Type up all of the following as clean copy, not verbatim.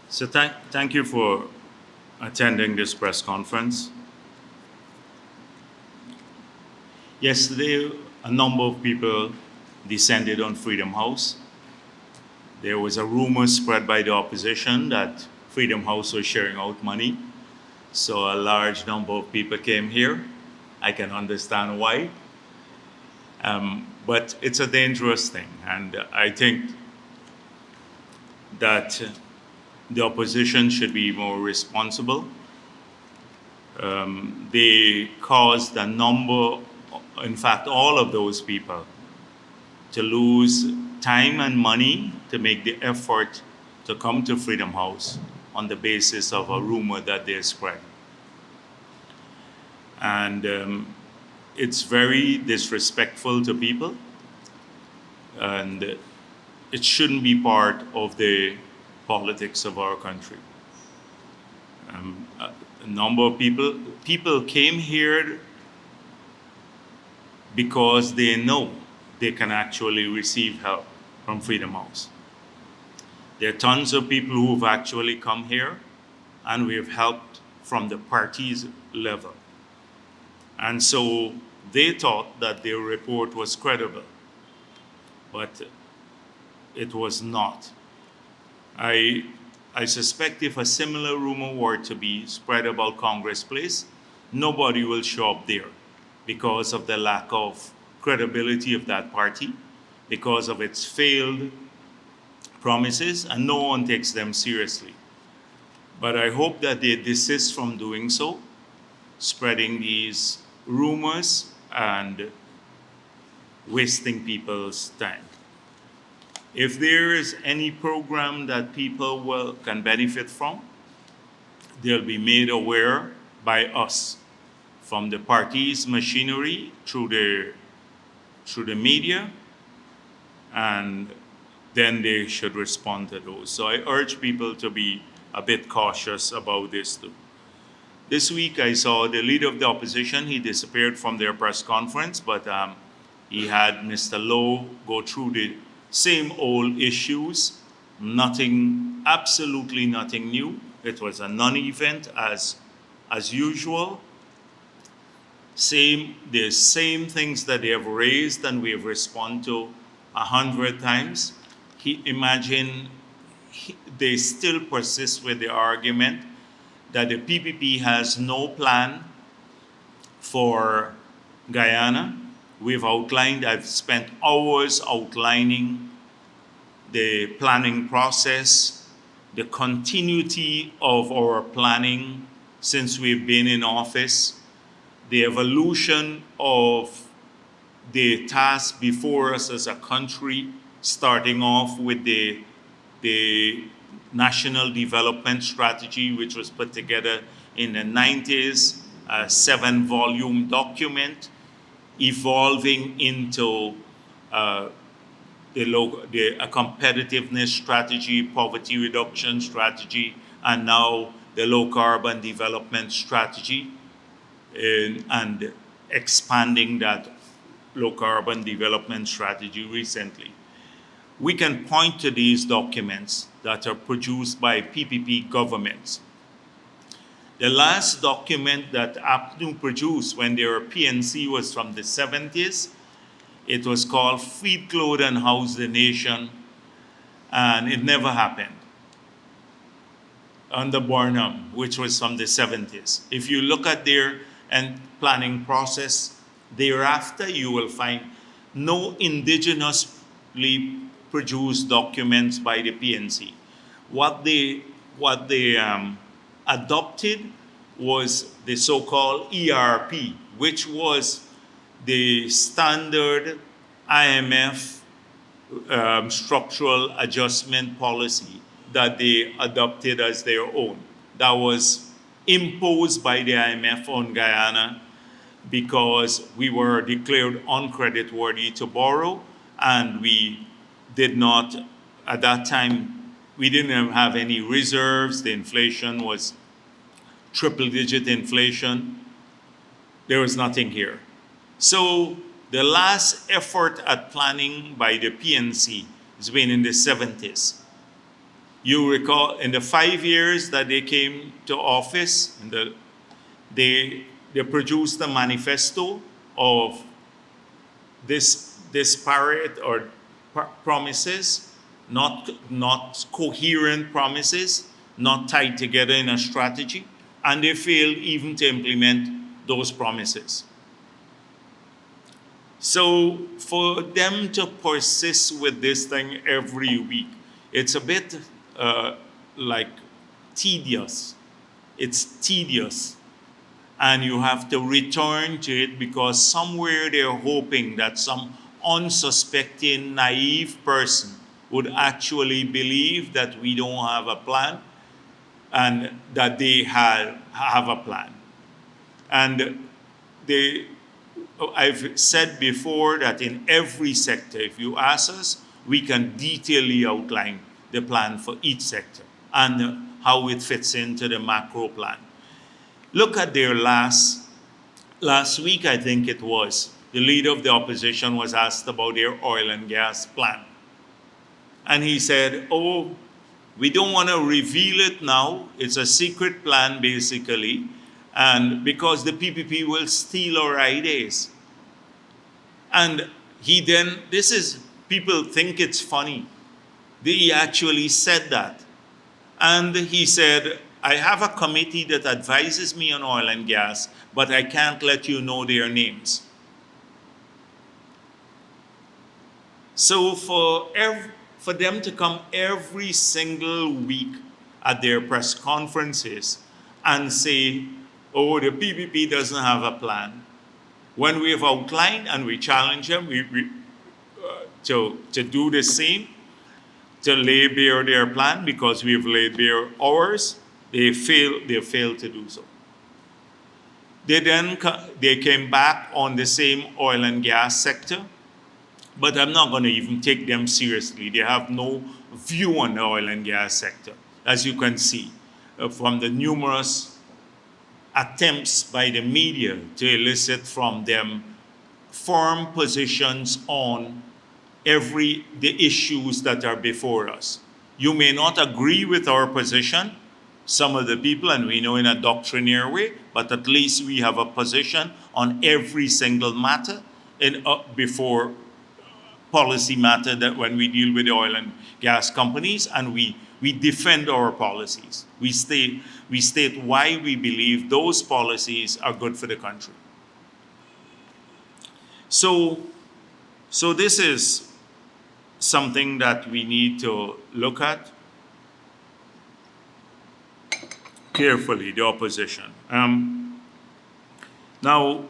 So thank you for attending this press conference. Yesterday, a number of people descended on Freedom House. There was a rumor spread by the opposition that Freedom House was sharing out money. So a large number of people came here. I can understand why. But it's a dangerous thing. And I think that the opposition should be more responsible. They caused a number, in fact, all of those people, to lose time and money to make the effort to come to Freedom House on the basis of a rumor that they spread. And it's very disrespectful to people, and it shouldn't be part of the politics of our country. A number of people came here because they know they can actually receive help from Freedom House. There are tons of people who've actually come here, and we have helped from the party's level. And so they thought that their report was credible, but it was not. I suspect if a similar rumor were to be spread about Congress Place, nobody will show up there because of the lack of credibility of that party, because of its failed promises, and no one takes them seriously. But I hope that they desist from doing so, spreading these rumors and wasting people's time. If there is any program that people can benefit from, they'll be made aware by us, from the party's machinery through the media, and then they should respond to those. So I urge people to be a bit cautious about this too. This week I saw the leader of the opposition. He disappeared from their press conference, but he had Mr. Lowe go through the same old issues, absolutely nothing new. It was a non-event as usual. The same things that they have raised and we have responded to 100 times. They still persist with the argument that the PPP has no plan for Guyana. I've spent hours outlining the planning process, the continuity of our planning since we've been in office, the evolution of the task before us as a country, starting off with the National Development Strategy, which was put together in the 90s, a 7-volume document, evolving into a competitiveness strategy, poverty reduction strategy, and now the low carbon development strategy, and expanding that low carbon development strategy recently. We can point to these documents that are produced by PPP governments. The last document that APNU produced when they were PNC was from the 70s. It was called Feed, Clothe, and House the Nation, and it never happened under Barnum, which was from the 70s. If you look at their planning process thereafter, you will find no indigenously produced documents by the PNC. What they adopted was the so-called ERP, which was the standard IMF structural adjustment policy that they adopted as their own. That was imposed by the IMF on Guyana because we were declared uncreditworthy to borrow, and we did not, at that time, we didn't have any reserves. The inflation was triple-digit inflation. There was nothing here. So the last effort at planning by the PNC has been in the 70s. You recall in the 5 years that they came to office, they produced a manifesto of this disparate or promises, not coherent promises, not tied together in a strategy, and they failed even to implement those promises. So for them to persist with this thing every week, it's a bit like tedious. It's tedious. And you have to return to it because somewhere they're hoping that some unsuspecting, naive person would actually believe that we don't have a plan and that they have a plan. And I've said before that in every sector, if you ask us, we can detailedly outline the plan for each sector and how it fits into the macro plan. Look at their last week, I think it was, the leader of the opposition was asked about their oil and gas plan. And he said, oh, we don't want to reveal it now. It's a secret plan, basically. And because the PPP will steal our ideas. And people think it's funny. He actually said that. And he said, I have a committee that advises me on oil and gas, but I can't let you know their names. So for them to come every single week at their press conferences and say, oh, the PPP doesn't have a plan, when we have outlined and we challenge them to do the same, to lay bare their plan because we have laid bare ours, they fail to do so. They came back on the same oil and gas sector, but I'm not going to even take them seriously. They have no view on the oil and gas sector, as you can see from the numerous attempts by the media to elicit from them firm positions on the issues that are before us. You may not agree with our position, some of the people, and we know in a doctrinaire way, but at least we have a position on every single matter before policy matter that when we deal with the oil and gas companies, and we defend our policies. We state why we believe those policies are good for the country. So this is something that we need to look at carefully, the opposition. Now,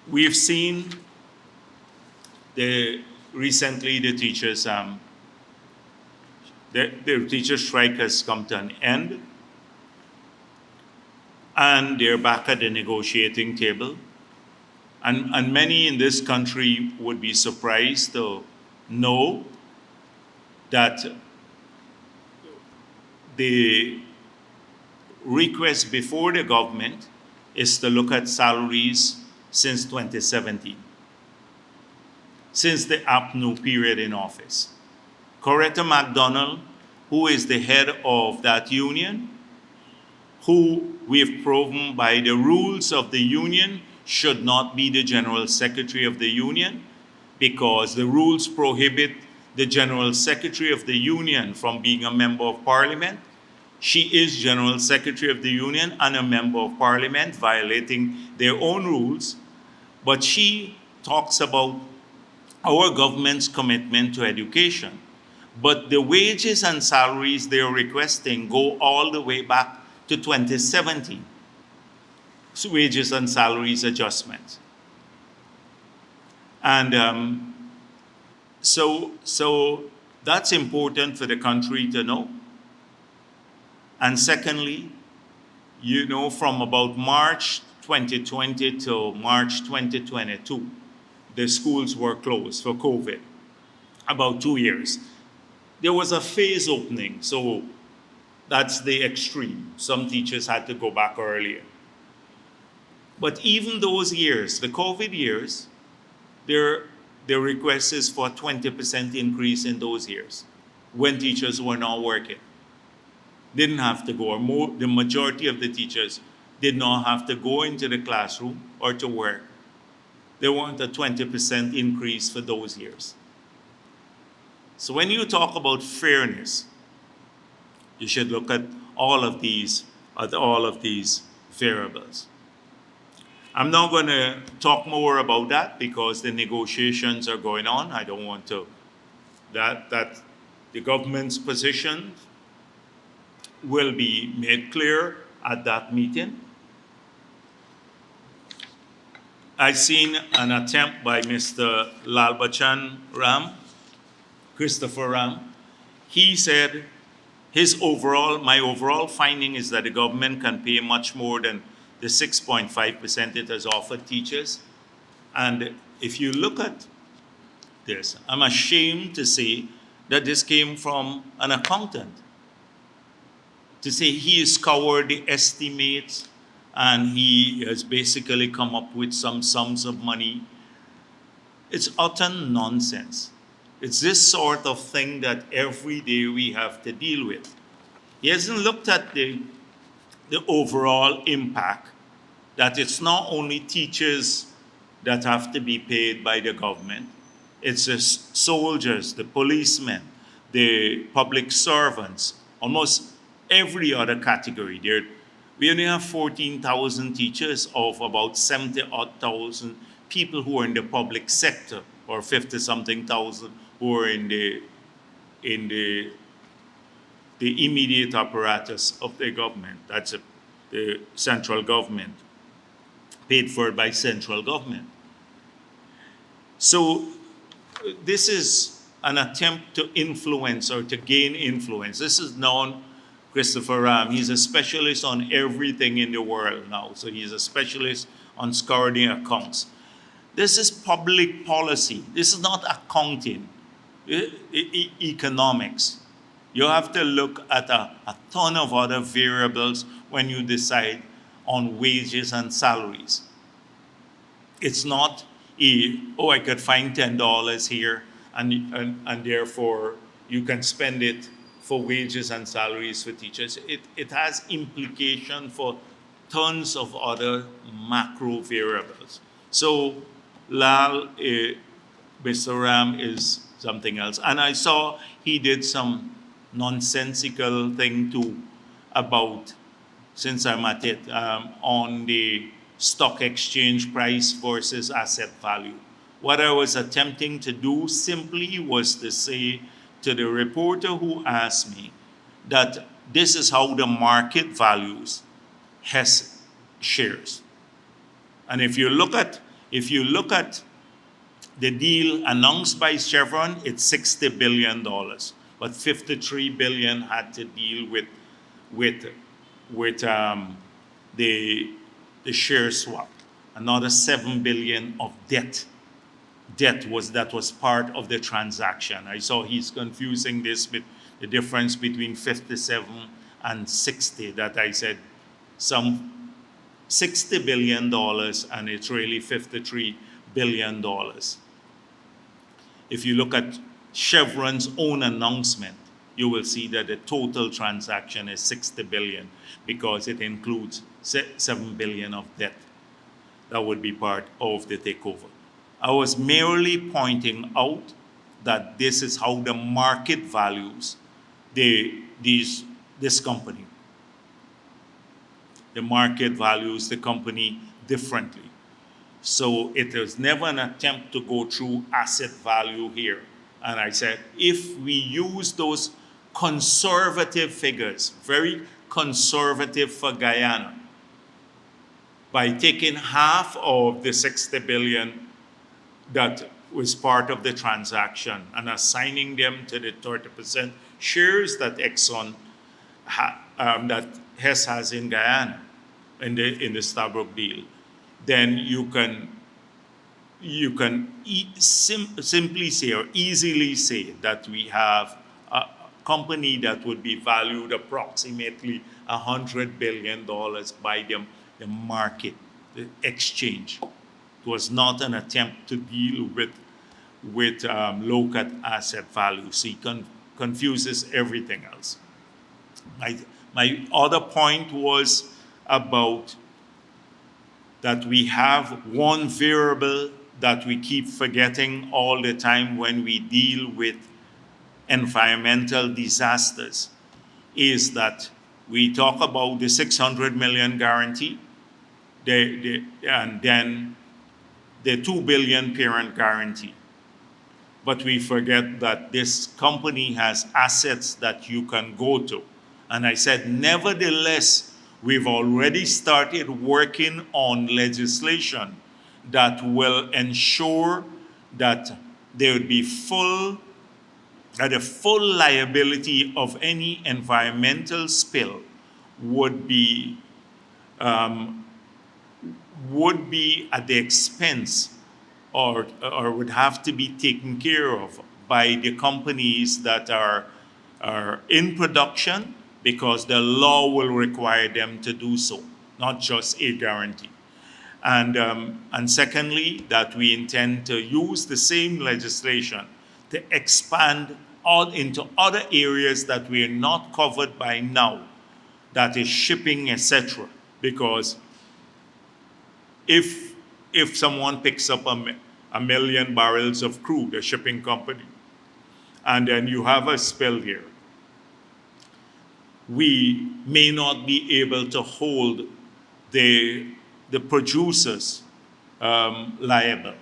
we've seen recently the teachers, the teacher strike has come to an end, and they're back at the negotiating table. And many in this country would be surprised to know that the request before the government is to look at salaries since 2017, since the APNU period in office. Coretta MacDonald, who is the head of that union, who we have proven by the rules of the union should not be the General Secretary of the Union, because the rules prohibit the General Secretary of the Union from being a member of Parliament. She is General Secretary of the Union and a member of Parliament, violating their own rules. But she talks about our government's commitment to education. But the wages and salaries they're requesting go all the way back to 2017. Wages and salaries adjustments. And so that's important for the country to know. And secondly, you know, from about March 2020 to March 2022, the schools were closed for COVID, about 2 years. There was a phase opening, so that's the extreme. Some teachers had to go back earlier. But even those years, the COVID years, their request is for a 20% increase in those years. when teachers were not working. Didn't have to go, or the majority of the teachers did not have to go into the classroom or to work. They want a 20% increase for those years. So when you talk about fairness, you should look at all of these variables. I'm not going to talk more about that because the negotiations are going on. I don't want to. That the government's position will be made clear at that meeting. I've seen an attempt by Mr. Lalbachan Ram, Christopher Ram. He said my overall finding is that the government can pay much more than the 6.5% it has offered teachers. And if you look at this, I'm ashamed to say that this came from an accountant. To say he has scoured the estimates and he has basically come up with some sums of money. It's utter nonsense. It's this sort of thing that every day we have to deal with. He hasn't looked at the overall impact, that it's not only teachers that have to be paid by the government, it's the soldiers, the policemen, the public servants, almost every other category. We only have 14,000 teachers of about 70,000 people who are in the public sector, or 50-something thousand who are in the immediate apparatus of the government. That's the central government, paid for by central government. So this is an attempt to influence or to gain influence. This is known. Christopher Ram, he's a specialist on everything in the world now. So he's a specialist on scouring accounts. This is public policy. This is not accounting, economics. You have to look at a ton of other variables when you decide on wages and salaries. It's not I could find $10 here and therefore you can spend it for wages and salaries for teachers. It has implication for tons of other macro variables. So Mr. Ram is something else. And I saw he did some nonsensical thing too about, since I'm at it, on the stock exchange price versus asset value. What I was attempting to do simply was to say to the reporter who asked me that this is how the market values Hess shares. And if you look at the deal announced by Chevron, it's $60 billion, but $53 billion had to deal with the share swap. Another $7 billion of debt was part of the transaction. I saw he's confusing this with the difference between 57 and 60, that I said some $60 billion and it's really $53 billion. If you look at Chevron's own announcement, you will see that the total transaction is $60 billion because it includes $7 billion of debt that would be part of the takeover. I was merely pointing out that this is how the market values this company. The market values the company differently. So it was never an attempt to go through asset value here. And I said, if we use those conservative figures, very conservative for Guyana, by taking half of the $60 billion that was part of the transaction and assigning them to the 30% shares that Exxon that Hess has in Guyana in the Stabroek deal, then you can simply say or easily say that we have a company that would be valued approximately $100 billion by the market, the exchange. It was not an attempt to deal with look at asset value. So confuses everything else. My other point was about that we have one variable that we keep forgetting all the time when we deal with environmental disasters, is that we talk about the 600 million guarantee, and then the 2 billion parent guarantee. But we forget that this company has assets that you can go to. And I said, nevertheless, we've already started working on legislation that will ensure that there would be that the full liability of any environmental spill would be at the expense or would have to be taken care of by the companies that are in production, because the law will require them to do so, not just a guarantee. And secondly, that we intend to use the same legislation to expand out into other areas that we are not covered by now, that is shipping, etc. Because if someone picks up a million barrels of crude, a shipping company, and then you have a spill here, we may not be able to hold the producers liable.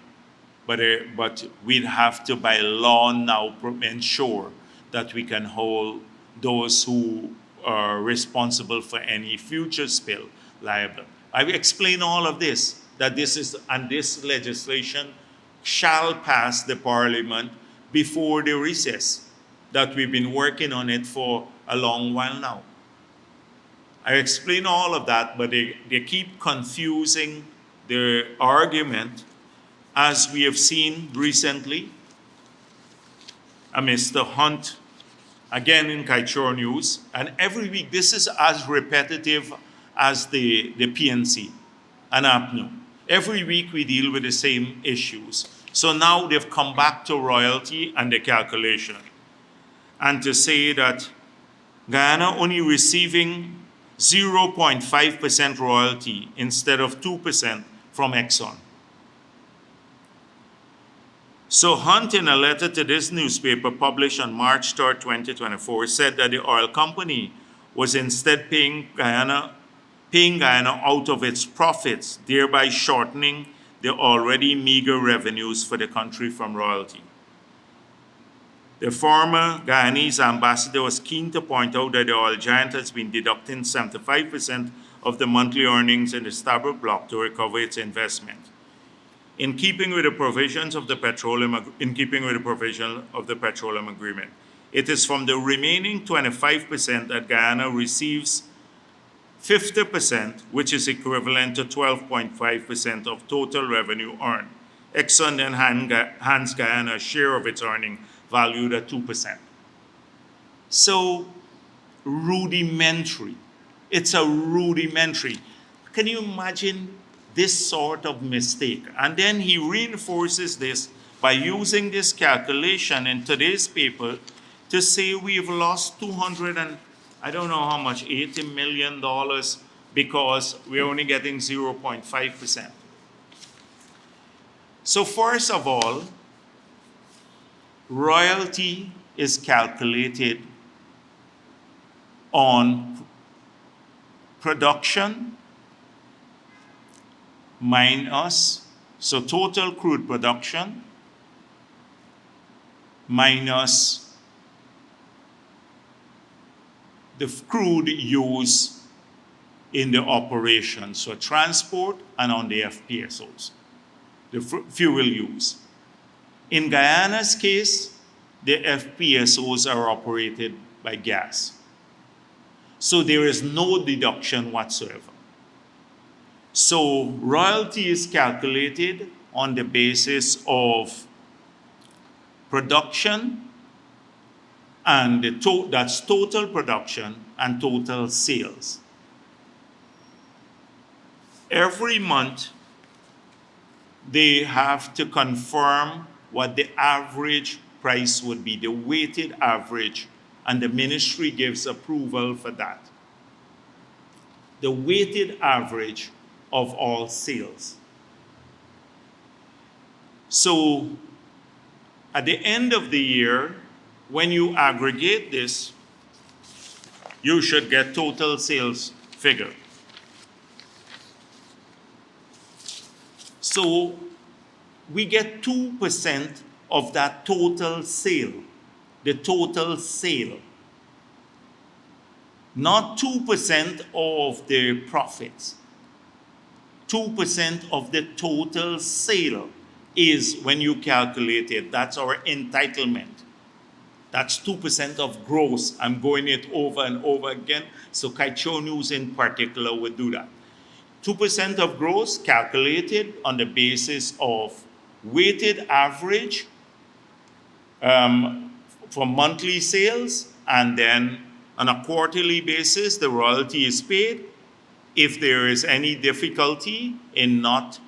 But we'd have to, by law now, ensure that we can hold those who are responsible for any future spill liable. I've explained all of this, that this legislation shall pass the Parliament before the recess, that we've been working on it for a long while now. I explain all of that, but they keep confusing the argument, as we have seen recently. Mr. Hunt, again in Kaichor News, and every week this is as repetitive as the PNC and APNU. Every week we deal with the same issues. So now they've come back to royalty and the calculation, and to say that Guyana only receiving 0.5% royalty instead of 2% from Exxon. So Hunt, in a letter to this newspaper published on March 3rd, 2024, said that the oil company was instead paying Guyana out of its profits, thereby shortening the already meager revenues for the country from royalty. The former Guyanese ambassador was keen to point out that the oil giant has been deducting 75% of the monthly earnings in the Stabroek block to recover its investment. In keeping with the provisions of the petroleum agreement, it is from the remaining 25% that Guyana receives 50%, which is equivalent to 12.5% of total revenue earned. Exxon then hands Guyana a share of its earning, valued at 2%. So rudimentary. It's a rudimentary. Can you imagine this sort of mistake? And then he reinforces this by using this calculation in today's paper to say we've lost $80 million because we're only getting 0.5%. So first of all, royalty is calculated on production minus, so total crude production minus the crude used in the operation, so transport and on the FPSOs, the fuel use. In Guyana's case, the FPSOs are operated by gas. So there is no deduction whatsoever. So royalty is calculated on the basis of production, and that's total production and total sales. Every month, they have to confirm what the average price would be the weighted average, and the ministry gives approval for that. The weighted average of all sales. So at the end of the year, when you aggregate this, you should get total sales figure. So we get 2% of that total sale, the total sale. Not 2% of the profits. 2% of the total sale is when you calculate it. That's our entitlement. That's 2% of gross. I'm going it over and over again, so Kaicho News in particular would do that. 2% of gross calculated on the basis of weighted average for monthly sales, and then on a quarterly basis, the royalty is paid. If there is any difficulty in not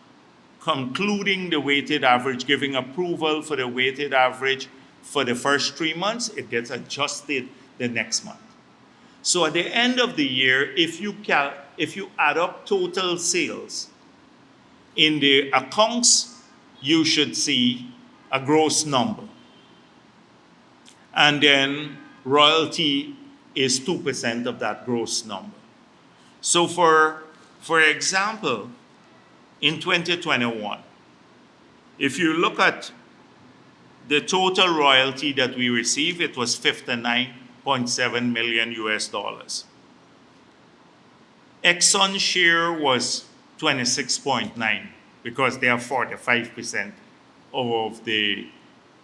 concluding the weighted average, giving approval for the weighted average for the first 3 months, it gets adjusted the next month. So at the end of the year, if you add up total sales, in the accounts, you should see a gross number. And then royalty is 2% of that gross number. So for example, in 2021, if you look at the total royalty that we received, it was $59.7 million US dollars. Exxon's share was 26.9 because they have 45% of the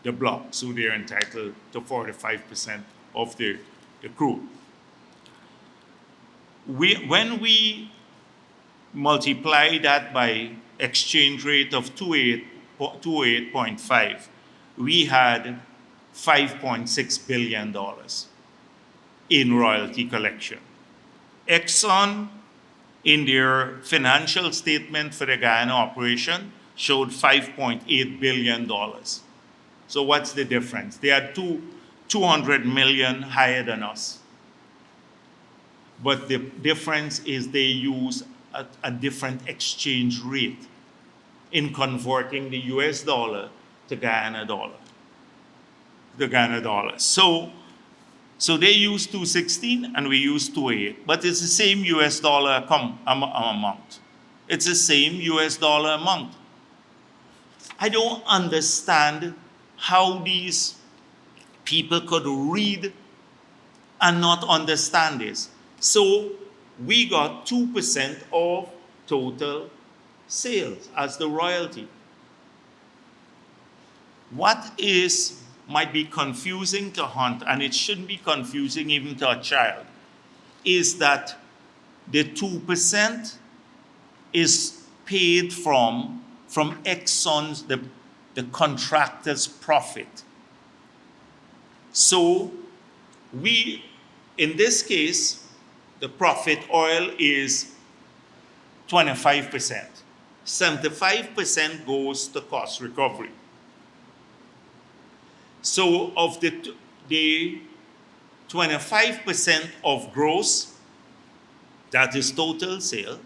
block, so they're entitled to 45% of the crude. When we multiply that by exchange rate of 28.5, we had $5.6 billion in royalty collection. Exxon, in their financial statement for the Guyana operation, showed $5.8 billion. So what's the difference? They are 200 million higher than us. But the difference is they use a different exchange rate in converting the US dollar to Guyana dollar. So they use 216 and we use 28, but it's the same US dollar amount. It's the same US dollar amount. I don't understand how these people could read and not understand this. So we got 2% of total sales as the royalty. What might be confusing to Hunt, and it shouldn't be confusing even to a child, is that the 2% is paid from Exxon's, the contractor's profit. So in this case, the profit oil is 25%. 75% goes to cost recovery. So of the 25% of gross, that is total sale,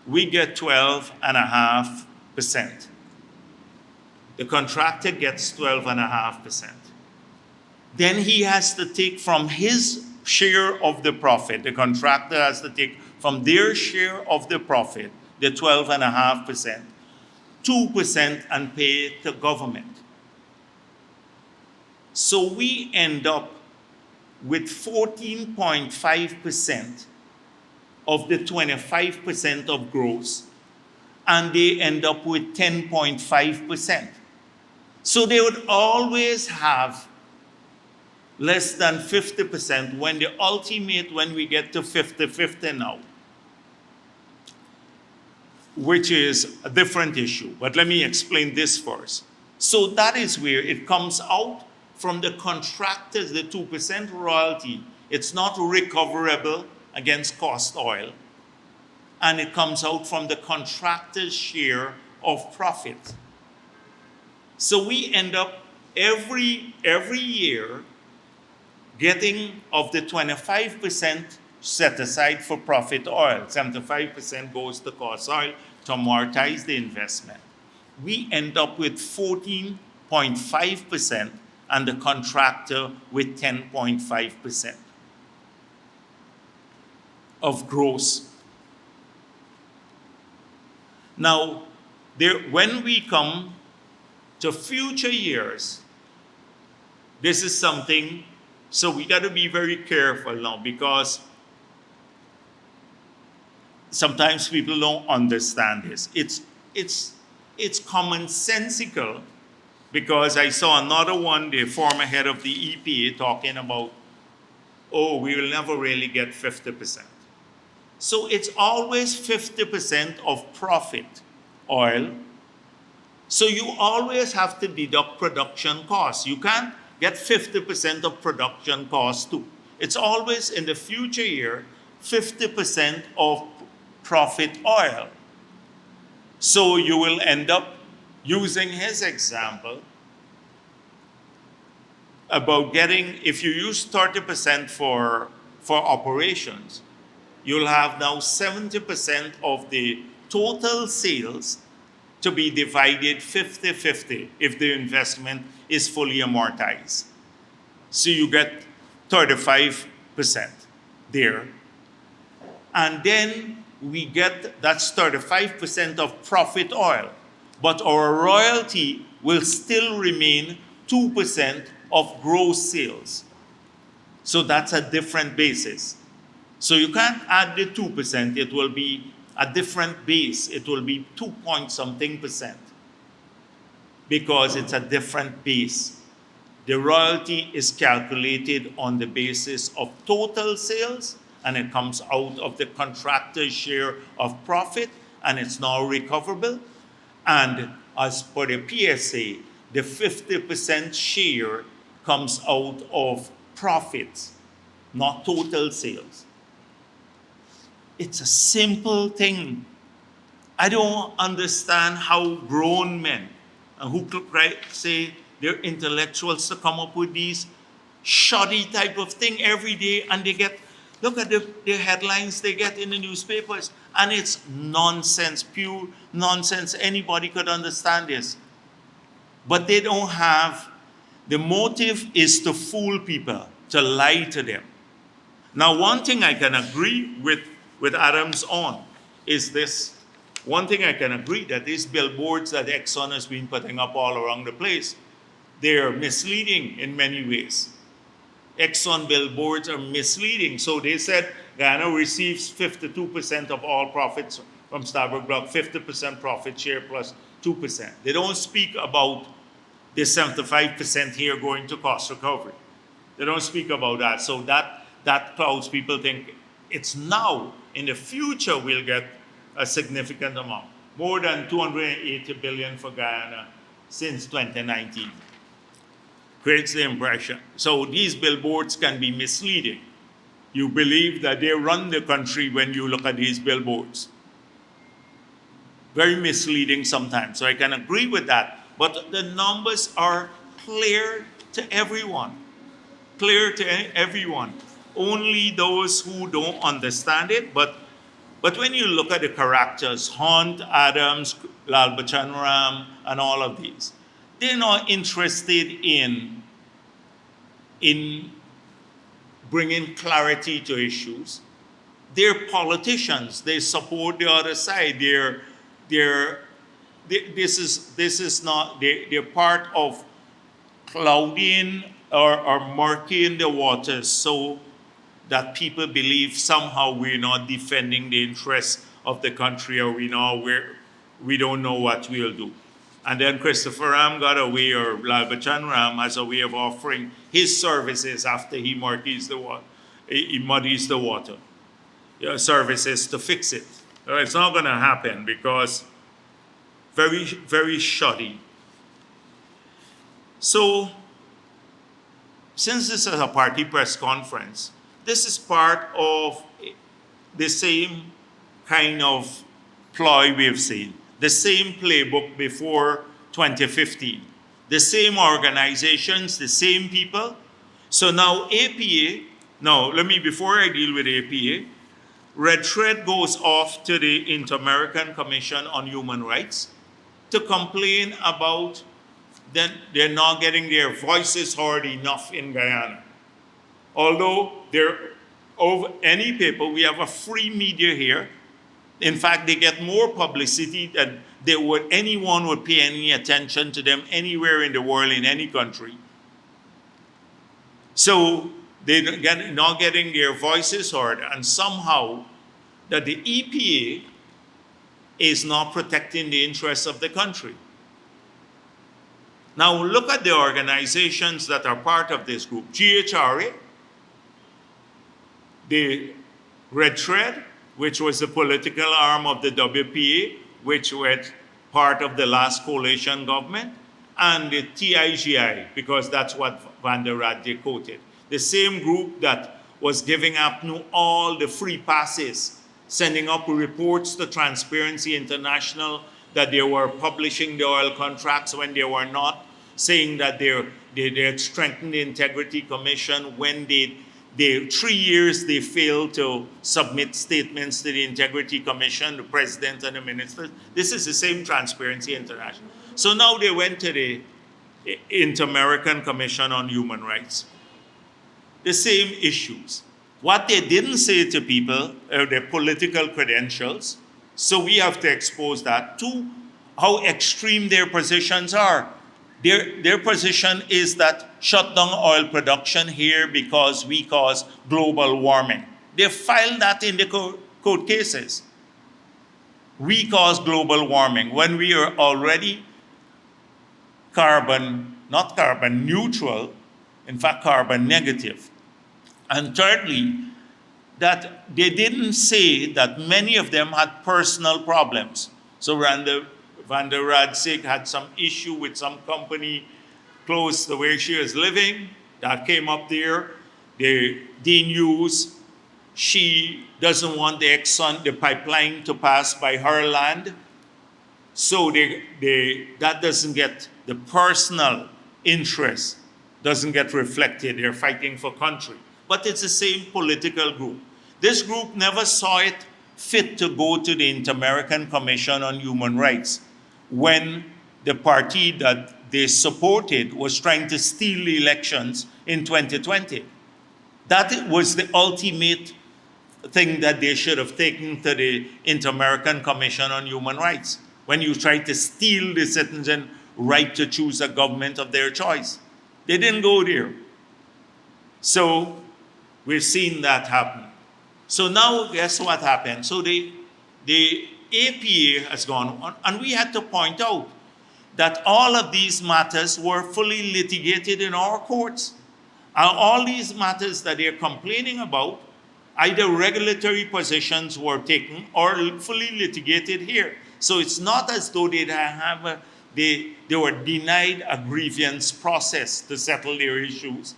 we get 12.5%. The contractor gets 12.5%. Then he has to take from his share of the profit. The contractor has to take from their share of the profit, the 12.5%, 2% and pay it to government. So we end up with 14.5% of the 25% of gross, and they end up with 10.5%. So they would always have less than 50% when we get to 50-50 now, which is a different issue. But let me explain this first. So that is where it comes out from the contractors, the 2% royalty. It's not recoverable against cost oil. And it comes out from the contractor's share of profit. So we end up every year, getting of the 25% set aside for profit oil, 75% goes to cost oil to amortize the investment. We end up with 14.5% and the contractor with 10.5% of gross. Now, when we come to future years, this is something, so we got to be very careful now, because sometimes people don't understand this. It's commonsensical, because I saw another one, the former head of the EPA, talking about, oh, we will never really get 50%. So it's always 50% of profit oil. So you always have to deduct production costs. You can't get 50% of production costs too. It's always in the future year, 50% of profit oil. So you will end up using his example about getting, if you use 30% for operations, you'll have now 70% of the total sales to be divided 50-50 if the investment is fully amortized. So you get 35% there. And then we get, that's 35% of profit oil. But our royalty will still remain 2% of gross sales. So that's a different basis. So you can't add the 2%, it will be a different base. It will be 2-point-something%, because it's a different base. The royalty is calculated on the basis of total sales, and it comes out of the contractor's share of profit, and it's now recoverable. And as per the PSA, the 50% share comes out of profits, not total sales. It's a simple thing. I don't understand how grown men, who say they're intellectuals, to come up with these shoddy type of thing every day, and they get, look at the headlines they get in the newspapers, and it's nonsense, pure nonsense. Anybody could understand this. But they don't have, the motive is to fool people, to lie to them. Now, one thing I can agree with Adams on is this. One thing I can agree, that these billboards that Exxon has been putting up all around the place, they're misleading in many ways. Exxon billboards are misleading. So they said Guyana receives 52% of all profits from Starboard Block, 50% profit share plus 2%. They don't speak about the 75% here going to cost recovery. They don't speak about that. So that clouds people think it's now. In the future, we'll get a significant amount, more than $280 billion for Guyana since 2019. Creates the impression. So these billboards can be misleading. You believe that they run the country when you look at these billboards. Very misleading sometimes. So I can agree with that. But the numbers are clear to everyone. Clear to everyone. Only those who don't understand it. But when you look at the characters, Hunt, Adams, Lalbachandram, and all of these, they're not interested in bringing clarity to issues. They're politicians. They support the other side. They're part of clouding or murkying the waters so that people believe somehow we're not defending the interests of the country, or we don't know what we'll do. And then Christopher Ram got a way, or Lalbachandram has a way of offering his services after he muddies the water. Services to fix it. It's not going to happen, because very, very shoddy. So, since this is a party press conference, this is part of the same kind of ploy we've seen, the same playbook before 2015. the same organizations, the same people. So now APA, now let me, before I deal with APA, Red Thread goes off to the Inter-American Commission on Human Rights to complain about that they're not getting their voices heard enough in Guyana. Although they're over any paper, we have a free media here. In fact, they get more publicity than anyone would pay any attention to them anywhere in the world, in any country. So they're not getting their voices heard, and somehow that the EPA is not protecting the interests of the country. Now look at the organizations that are part of this group. GHRA, the Red Thread, which was the political arm of the WPA, which was part of the last coalition government, and the TIGI, because that's what Van der Radje quoted. The same group that was giving up all the free passes, sending up reports to Transparency International that they were publishing the oil contracts when they were not, saying that they had strengthened the Integrity Commission when 3 years they failed to submit statements to the Integrity Commission, the president and the ministers. This is the same Transparency International. So now they went to the Inter-American Commission on Human Rights. The same issues. What they didn't say to people are their political credentials. So we have to expose that to how extreme their positions are. Their position is that shut down oil production here because we cause global warming. They filed that in the court cases. We cause global warming when we are already not carbon neutral, in fact, carbon negative. And thirdly, that they didn't say that many of them had personal problems. So Van der Radze had some issue with some company close to where she was living. That came up there. The news, she doesn't want the pipeline to pass by her land. So that doesn't get, the personal interest doesn't get reflected. They're fighting for country. But it's the same political group. This group never saw it fit to go to the Inter-American Commission on Human Rights when the party that they supported was trying to steal the elections in 2020. That was the ultimate thing that they should have taken to the Inter-American Commission on Human Rights, when you try to steal the citizen right to choose a government of their choice. They didn't go there. So we've seen that happen. So now guess what happened? So the APA has gone on, and we had to point out that all of these matters were fully litigated in our courts. And all these matters that they're complaining about, either regulatory positions were taken or fully litigated here. So it's not as though they were denied a grievance process to settle their issues.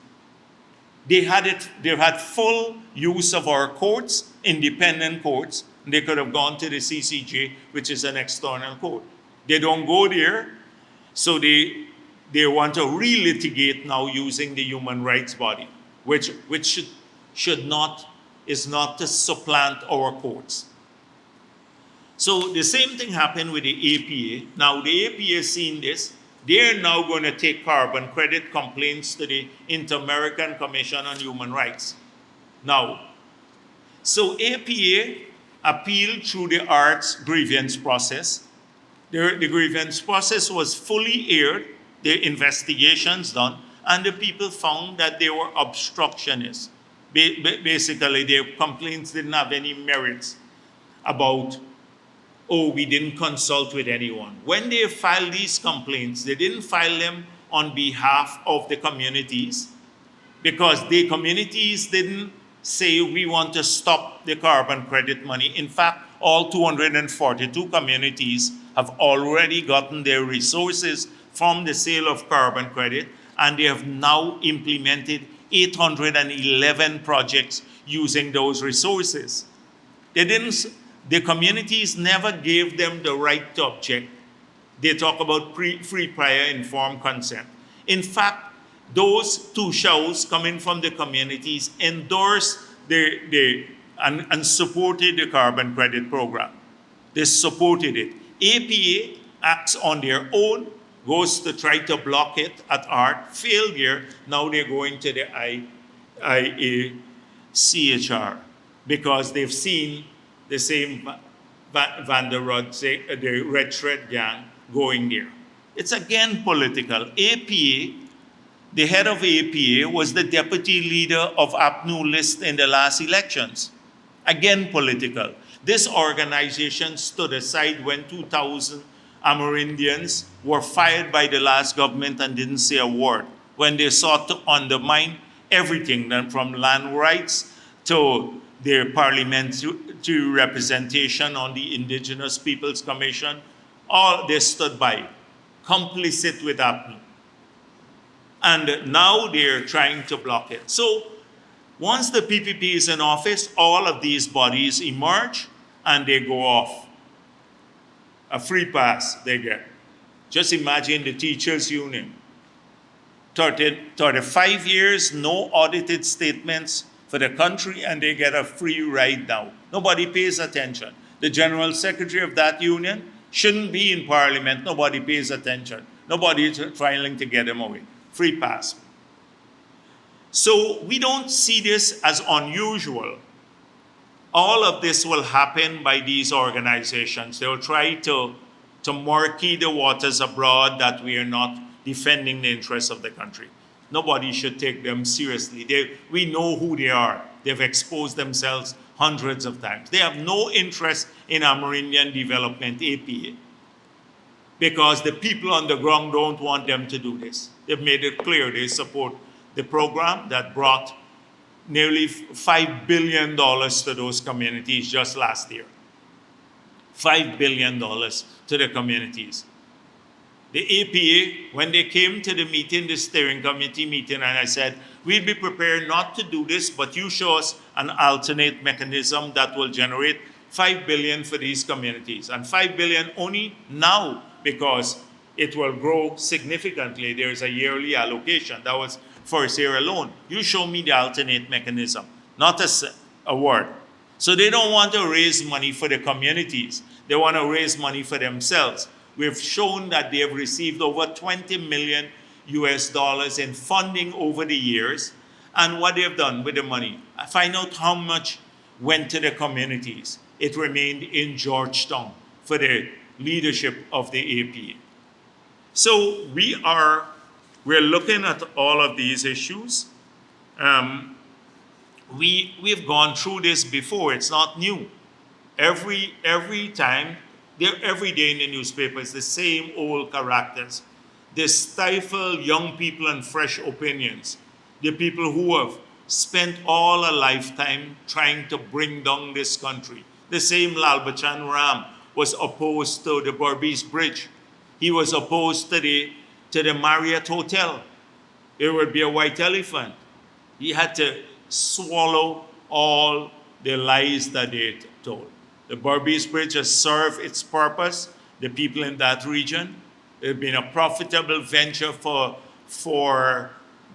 They had full use of our courts, independent courts. They could have gone to the CCJ, which is an external court. They don't go there, so they want to relitigate now using the human rights body, which is not to supplant our courts. So the same thing happened with the APA. Now the APA has seen this. They're now going to take carbon credit complaints to the Inter-American Commission on Human Rights. Now, so APA appealed through the arts grievance process. The grievance process was fully aired, the investigations done, and the people found that they were obstructionists. Basically, their complaints didn't have any merits about, oh, we didn't consult with anyone. When they filed these complaints, they didn't file them on behalf of the communities, because the communities didn't say we want to stop the carbon credit money. In fact, all 242 communities have already gotten their resources from the sale of carbon credit, and they have now implemented 811 projects using those resources. The communities never gave them the right to object. They talk about free prior informed consent. In fact, those two shows coming from the communities endorsed and supported the carbon credit program. They supported it. APA acts on their own, goes to try to block it at art, failure. Now they're going to the IACHR because they've seen the same Van der Rod, the Red Shred gang, going there. It's again political. APA, the head of APA, was the deputy leader of APNU list in the last elections. Again political. This organization stood aside when 2,000 Amerindians were fired by the last government and didn't say a word, when they sought to undermine everything from land rights to their parliamentary representation on the Indigenous Peoples Commission. All they stood by, complicit with APNU. And now they're trying to block it. So once the PPP is in office, all of these bodies emerge and they go off. A free pass they get. Just imagine the teachers' union. 35 years, no audited statements for the country, and they get a free ride now. Nobody pays attention. The general secretary of that union shouldn't be in parliament. Nobody pays attention. Nobody is trying to get him away. Free pass. So we don't see this as unusual. All of this will happen by these organizations. They'll try to murky the waters abroad that we are not defending the interests of the country. Nobody should take them seriously. We know who they are. They've exposed themselves hundreds of times. They have no interest in Amerindian development, APA, because the people on the ground don't want them to do this. They've made it clear they support the program that brought nearly $5 billion to those communities just last year. $5 billion to the communities. The APA, when they came to the meeting, the steering committee meeting, and I said, we'd be prepared not to do this, but you show us an alternate mechanism that will generate $5 billion for these communities. And $5 billion only now, because it will grow significantly. There's a yearly allocation. That was first year alone. You show me the alternate mechanism, not a word. So they don't want to raise money for the communities. They want to raise money for themselves. We've shown that they have received over $20 million in funding over the years. And what they've done with the money, I find out how much went to the communities. It remained in Georgetown for the leadership of the APA. So we're looking at all of these issues. We've gone through this before. It's not new. Every time, every day in the newspaper, it's the same old characters. They stifle young people and fresh opinions. The people who have spent all a lifetime trying to bring down this country. The same Lalbachan Ram was opposed to the Berbice Bridge. He was opposed to the Marriott Hotel. There would be a white elephant. He had to swallow all the lies that they told. The Berbice Bridge has served its purpose, the people in that region. It's been a profitable venture for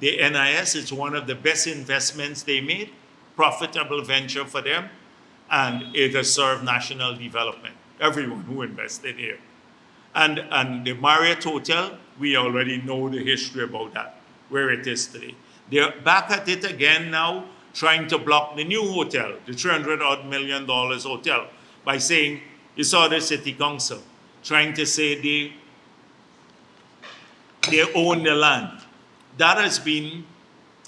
the NIS. It's one of the best investments they made, profitable venture for them, and it has served national development, everyone who invested here. And the Marriott Hotel, we already know the history about that, where it is today. They're back at it again now, trying to block the new hotel, the $300 million hotel, by saying, you saw the city council, trying to say they own the land. That has been,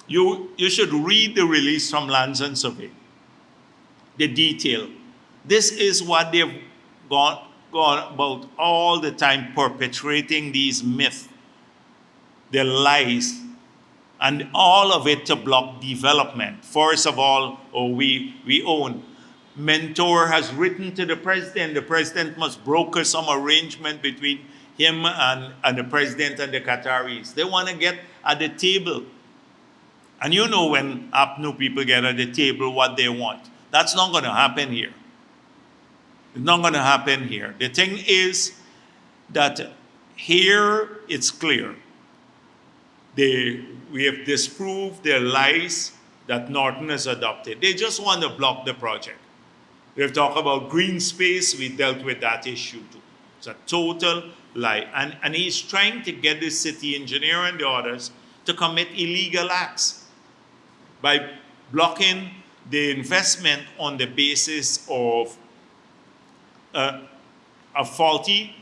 you should read the release from Lands and Survey, the detail. This is what they've gone about all the time, perpetrating these myths, the lies, and all of it to block development. First of all, we own. Mentor has written to the president. The president must broker some arrangement between him and the president and the Qataris. They want to get at the table. And you know when APNU people get at the table what they want. That's not going to happen here. It's not going to happen here. The thing is that Here it's clear. We have disproved their lies that Norton has adopted. They just want to block the project. We've talked about green space, we dealt with that issue too. It's a total lie. And he's trying to get the city engineer and the others to commit illegal acts by blocking the investment on the basis of a faulty,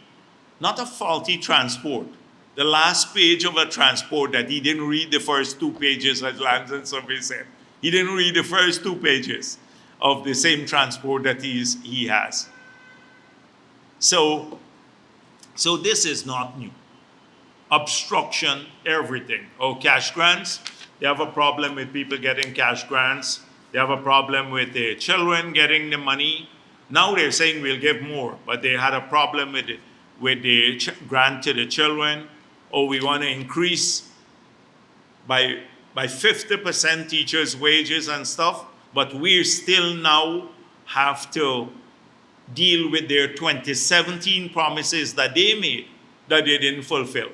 not a faulty transport. The last page of a transport that he didn't read the first 2 pages, as Lands and Survey said. He didn't read the first 2 pages of the same transport that he has. So this is not new. Obstruction, everything. Oh, cash grants. They have a problem with people getting cash grants. They have a problem with the children getting the money. Now they're saying we'll give more, but they had a problem with the grant to the children. Oh, we want to increase by 50% teachers' wages and stuff, but we still now have to deal with their 2017 promises that they made that they didn't fulfill.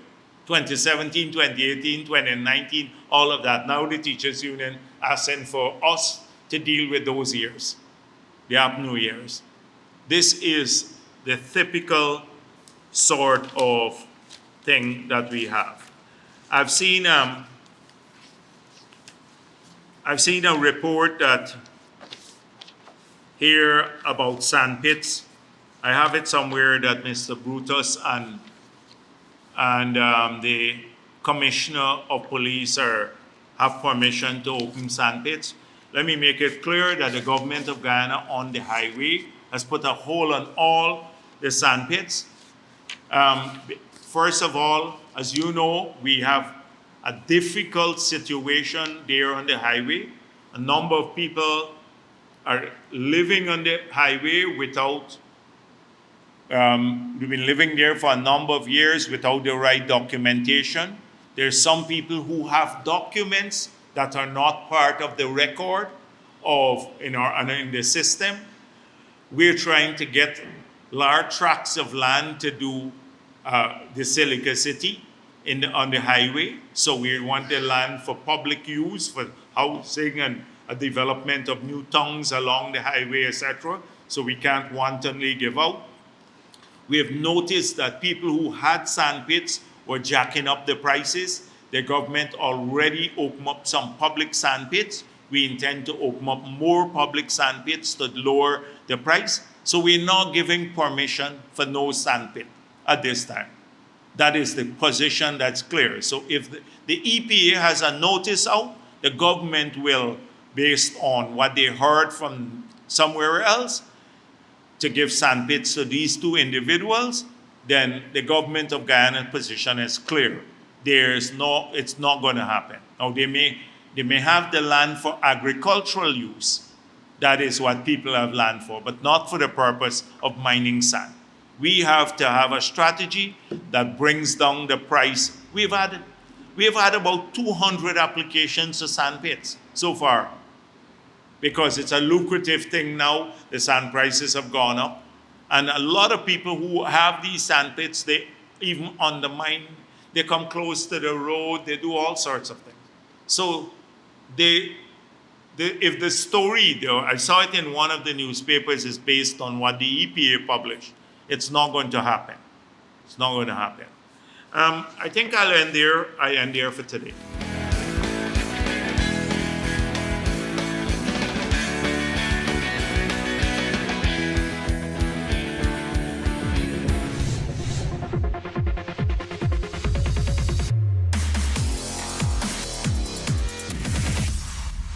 2017, 2018, 2019, all of that. Now the teachers union asking for us to deal with those years, the up-new years. This is the typical sort of thing that we have. I've seen a report that here about sandpits. I have it somewhere that Mr. Brutus and the Commissioner of Police have permission to open sandpits. Let me make it clear that the government of Guyana on the highway has put a hold on all the sandpits. First of all, as you know, we have a difficult situation there on the highway. A number of people are living on the highway without, we've been living there for a number of years without the right documentation. There's some people who have documents that are not part of the record in the system. We're trying to get large tracts of land to do the Silica City on the highway. So we want the land for public use, for housing and a development of new tongues along the highway, etc. So we can't wantonly give out. We have noticed that people who had sand pits were jacking up the prices. The government already opened up some public sand pits. We intend to open up more public sand pits to lower the price. So we're not giving permission for no sand pit at this time. That is the position that's clear. So if the EPA has a notice out, the government will, based on what they heard from somewhere else, to give sand pits to these 2 individuals, then the government of Guyana's position is clear. It's not going to happen. Now they may have the land for agricultural use. That is what people have land for, but not for the purpose of mining sand. We have to have a strategy that brings down the price. We've had about 200 applications to sand pits so far, because it's a lucrative thing now. The sand prices have gone up. And a lot of people who have these sand pits, they even undermine, they come close to the road, they do all sorts of things. So if the story, though, I saw it in one of the newspapers, is based on what the EPA published, it's not going to happen. It's not going to happen. I think I'll end there. I end there for today.